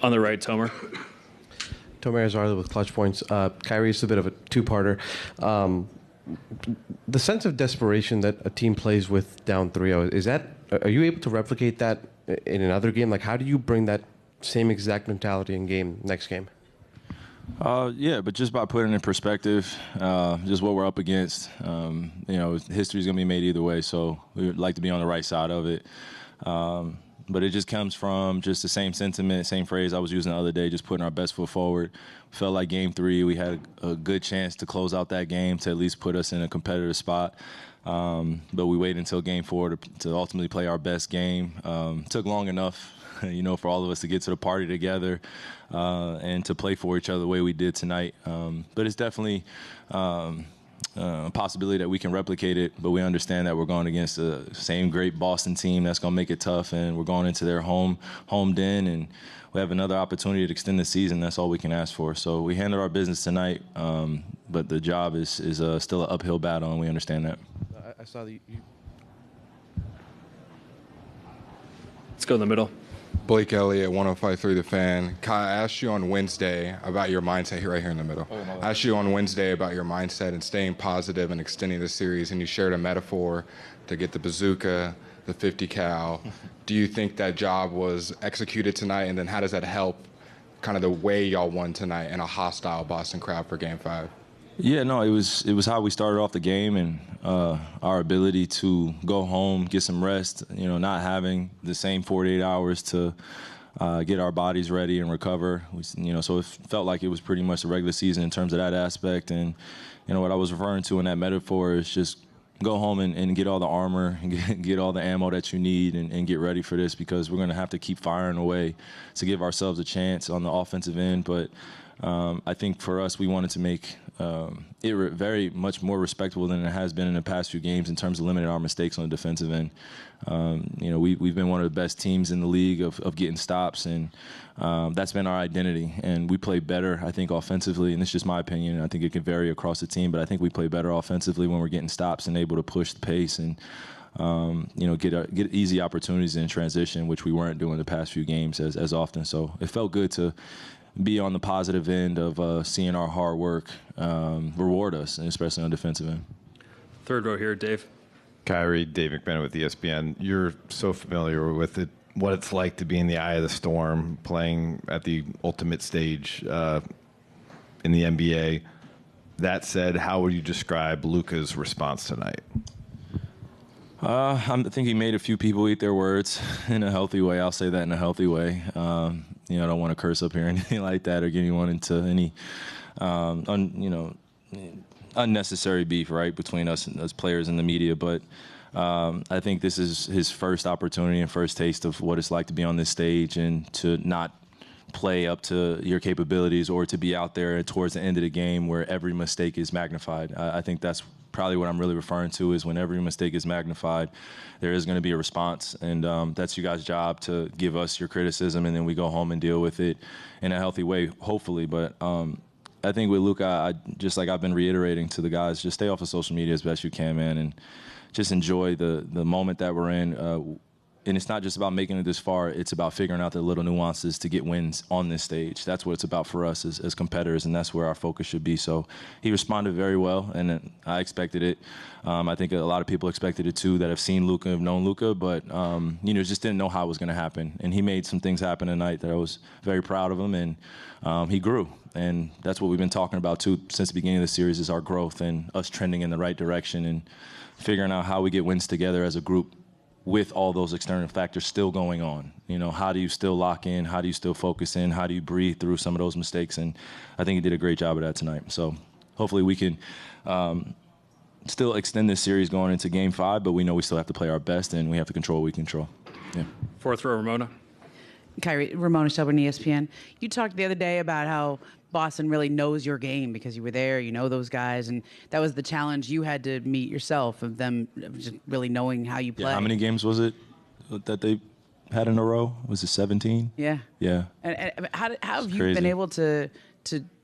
On the right, Tomer. Tomer Azarla with Clutch Points. Kyrie, it's a bit of a two-parter. The sense of desperation that a team plays with down 3-0, are you able to replicate that in another game? Like, how do you bring that same exact mentality in next game? Yeah, but just by putting it in perspective, just what we're up against, history's going to be made either way, so we would like to be on the right side of it. But it just comes from just the same sentiment, same phrase I was using the other day, just putting our best foot forward. Felt like Game 3, we had a good chance to close out that game to at least put us in a competitive spot. But we waited until Game 4 to ultimately play our best game. Took long enough, for all of us to get to the party together and to play for each other the way we did tonight. But it's definitely a possibility that we can replicate it, but we understand that we're going against the same great Boston team that's going to make it tough, and we're going into their home den, and we have another opportunity to extend the season. That's all we can ask for. So we handled our business tonight, but the job is still an uphill battle, and we understand that. I saw that you... Let's go in the middle. Blake Elliott, 105.3 The Fan. Kai, I asked you on Wednesday about your mindset, right here in the middle. I asked you on Wednesday about your mindset and staying positive and extending the series, and you shared a metaphor to get the bazooka, the 50 cal. Do you think that job was executed tonight, and then how does that help kind of the way y'all won tonight in a hostile Boston crowd for Game 5? Yeah, no, it was how we started off the game, and our ability to go home, get some rest, not having the same 48 hours to get our bodies ready and recover. So it felt like it was pretty much a regular season in terms of that aspect. And, what I was referring to in that metaphor is just go home and get all the armor and get all the ammo that you need and get ready for this, because we're going to have to keep firing away to give ourselves a chance on the offensive end. But I think for us, we wanted to make it very much more respectable than it has been in the past few games in terms of limiting our mistakes on the defensive end. We've been one of the best teams in the league of getting stops, and that's been our identity. And we play better, I think, offensively, and this is just my opinion. I think it can vary across the team, but I think we play better offensively when we're getting stops and able to push the pace and get easy opportunities in transition, which we weren't doing the past few games as often. So it felt good to be on the positive end of seeing our hard work reward us, and especially on the defensive end. Third row here, Dave. Kyrie, Dave McBennett with ESPN. You're so familiar with it, what it's like to be in the eye of the storm, playing at the ultimate stage in the NBA. That said, how would you describe Luka's response tonight? I think he made a few people eat their words in a healthy way. I'll say that in a healthy way. I don't want to curse up here or anything like that or get anyone into any, unnecessary beef, right, between us as players and the media. But I think this is his first opportunity and first taste of what it's like to be on this stage and to not play up to your capabilities or to be out there towards the end of the game where every mistake is magnified. I think that's probably what I'm really referring to, is when every mistake is magnified, there is going to be a response, and that's you guys' job to give us your criticism, and then we go home and deal with it in a healthy way, hopefully. But I think with Luka, just like I've been reiterating to the guys, just stay off of social media as best you can, man, and just enjoy the moment that we're in. And it's not just about making it this far. It's about figuring out the little nuances to get wins on this stage. That's what it's about for us as competitors, and that's where our focus should be. So he responded very well, and I expected it. I think a lot of people expected it too that have seen Luka, have known Luka, but just didn't know how it was going to happen. And he made some things happen tonight that I was very proud of him, and he grew. And that's what we've been talking about too since the beginning of the series, is our growth and us trending in the right direction and figuring out how we get wins together as a group with all those external factors still going on. How do you still lock in? How do you still focus in? How do you breathe through some of those mistakes? And I think he did a great job of that tonight. So hopefully we can still extend this series going into Game 5, but we know we still have to play our best, and we have to control what we control. Yeah. Fourth row, Ramona. Kyrie, Ramona Shelburne, ESPN. You talked the other day about how Boston really knows your game because you were there, you know those guys, and that was the challenge you had to meet yourself, of them just really knowing how you play. Yeah, how many games was it that they had in a row? Was it 17? Yeah. Yeah. And how have you been able to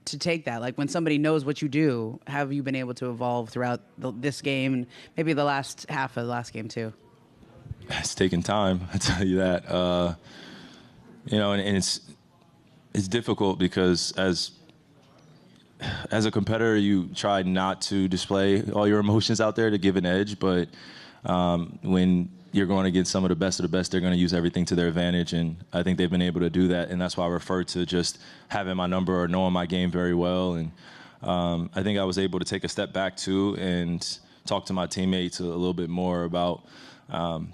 take that? Like, when somebody knows what you do, how have you been able to evolve throughout this game and maybe the last half of the last game too? It's taken time, I tell you that. And it's It's difficult because as a competitor, you try not to display all your emotions out there to give an edge, but when you're going against some of the best, they're going to use everything to their advantage, and I think they've been able to do that, and that's why I refer to just having my number or knowing my game very well, and I think I was able to take a step back, too, and talk to my teammates a little bit more about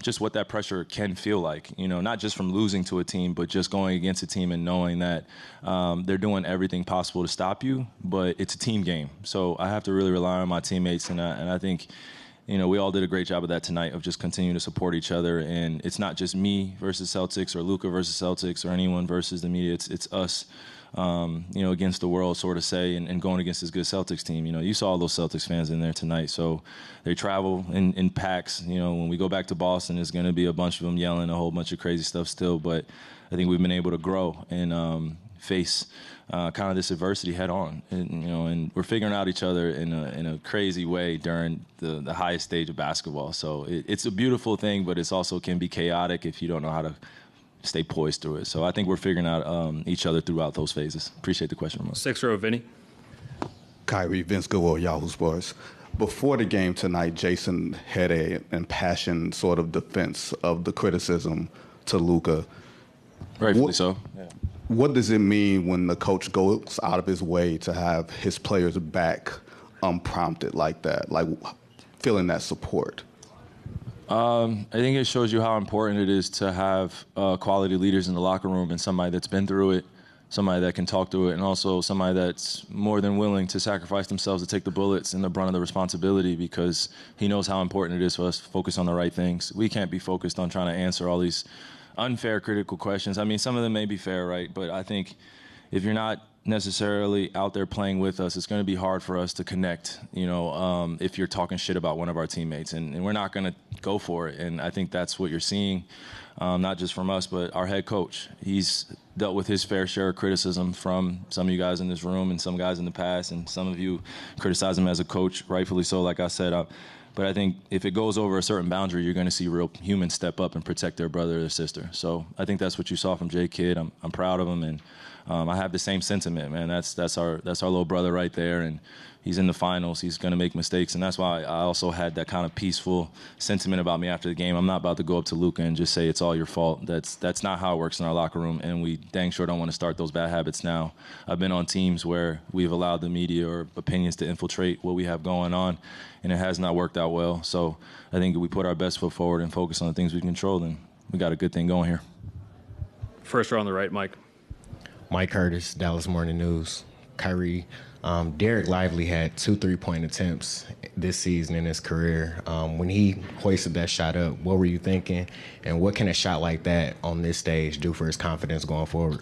just what that pressure can feel like, not just from losing to a team, but just going against a team and knowing that they're doing everything possible to stop you, but it's a team game. So I have to really rely on my teammates, and I think we all did a great job of that tonight, of just continuing to support each other. And it's not just me versus Celtics or Luka versus Celtics or anyone versus the media. It's us, against the world, sort of say, and going against this good Celtics team. You saw all those Celtics fans in there tonight. So they travel in packs. When we go back to Boston, there's going to be a bunch of them yelling a whole bunch of crazy stuff still. But I think we've been able to grow and face kind of this adversity head on, and we're figuring out each other in a crazy way during the highest stage of basketball. So it's a beautiful thing, but it's also can be chaotic if you don't know how to stay poised through it. So I think we're figuring out each other throughout those phases. Appreciate the question, Ramon. 6th row, Vinny. Kyrie, Vince Goodwill, Yahoo Sports. Before the game tonight, Jason had an impassioned sort of defense of the criticism to Luka. Rightfully so. Yeah. What does it mean when the coach goes out of his way to have his players back unprompted like that, like feeling that support? I think it shows you how important it is to have quality leaders in the locker room and somebody that's been through it, somebody that can talk through it, and also somebody that's more than willing to sacrifice themselves to take the bullets and the brunt of the responsibility, because he knows how important it is for us to focus on the right things. We can't be focused on trying to answer all these unfair critical questions. I mean, some of them may be fair, right? But I think if you're not necessarily out there playing with us, it's going to be hard for us to connect, if you're talking shit about one of our teammates. And we're not going to go for it. And I think that's what you're seeing, not just from us, but our head coach. He's dealt with his fair share of criticism from some of you guys in this room and some guys in the past. And some of you criticize him as a coach, rightfully so, like I said. But I think if it goes over a certain boundary, you're going to see real humans step up and protect their brother or their sister. So I think that's what you saw from J. Kidd. I'm proud of him, and I have the same sentiment, man. That's our little brother right there, and he's in the finals. He's going to make mistakes, and that's why I also had that kind of peaceful sentiment about me after the game. I'm not about to go up to Luka and just say it's all your fault. That's not how it works in our locker room, and we dang sure don't want to start those bad habits now. I've been on teams where we've allowed the media or opinions to infiltrate what we have going on, and it has not worked out well. So I think if we put our best foot forward and focus on the things we control, then we got a good thing going here. 1st row on the right, Mike. Mike Curtis, Dallas Morning News. Kyrie, Derek Lively had 2 3-point attempts this season in his career. When he hoisted that shot up, what were you thinking? And what can a shot like that on this stage do for his confidence going forward?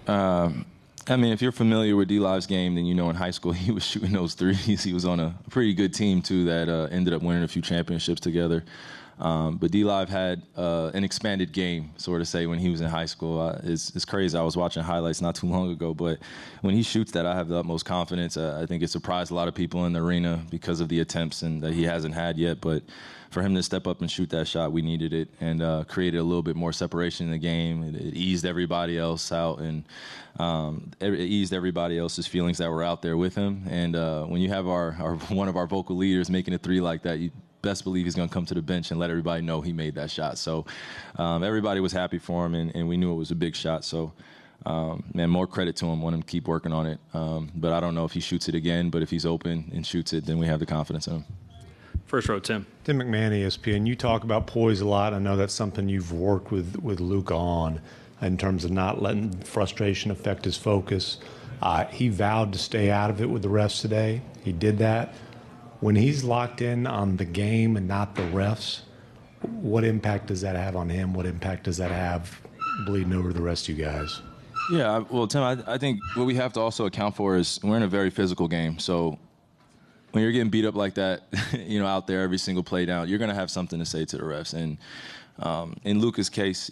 I mean, if you're familiar with D-Live's game, then in high school he was shooting those threes. He was on a pretty good team, too, that ended up winning a few championships together. But D-Live had an expanded game, sort of say, when he was in high school. It's crazy. I was watching highlights not too long ago, but when he shoots that, I have the utmost confidence. I think it surprised a lot of people in the arena because of the attempts and that he hasn't had yet. But for him to step up and shoot that shot, we needed it, and created a little bit more separation in the game. It eased everybody else out, and it eased everybody else's feelings that were out there with him. And when you have our one of our vocal leaders making a 3 like that, you best believe he's going to come to the bench and let everybody know he made that shot. So everybody was happy for him, and we knew it was a big shot. So, man, more credit to him. Want him to keep working on it. But I don't know if he shoots it again, but if he's open and shoots it, then we have the confidence in him. 1st row, Tim. Tim McMahon, ESPN. You talk about poise a lot. I know that's something you've worked with Luka on in terms of not letting frustration affect his focus. He vowed to stay out of it with the refs today. He did that. When he's locked in on the game and not the refs, what impact does that have on him? What impact does that have bleeding over the rest of you guys? Yeah, well, Tim, I think what we have to also account for is we're in a very physical game. So when you're getting beat up like that, out there every single play down, you're going to have something to say to the refs. And in Luka's case,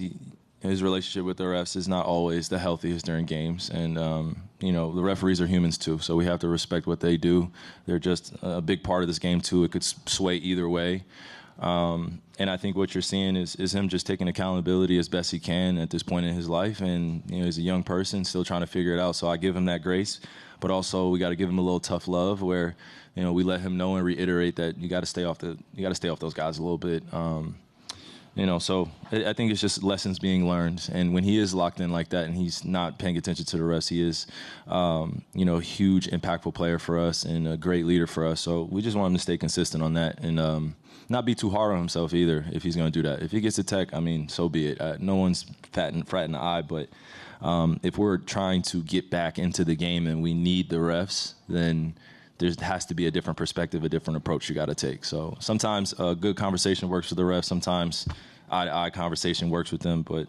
his relationship with the refs is not always the healthiest during games. And, the referees are humans too, so we have to respect what they do. They're just a big part of this game too. It could sway either way. And I think what you're seeing is him just taking accountability as best he can at this point in his life. And, he's a young person still trying to figure it out. So I give him that grace. But also we got to give him a little tough love where, we let him know and reiterate that you got to stay off those guys a little bit. So I think it's just lessons being learned. And when he is locked in like that and he's not paying attention to the rest, he is, a huge, impactful player for us and a great leader for us. So we just want him to stay consistent on that and not be too hard on himself either if he's going to do that. If he gets a tech, so be it. No one's fratting the eye, but if we're trying to get back into the game and we need the refs, then there has to be a different perspective, a different approach you got to take. So sometimes a good conversation works with the refs. Sometimes eye-to-eye conversation works with them. But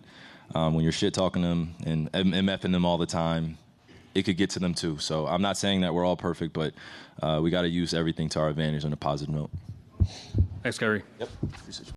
when you're shit-talking them and MFing them all the time, it could get to them too. So I'm not saying that we're all perfect, but we got to use everything to our advantage on a positive note. Thanks, Kyrie. Yep. Appreciate you.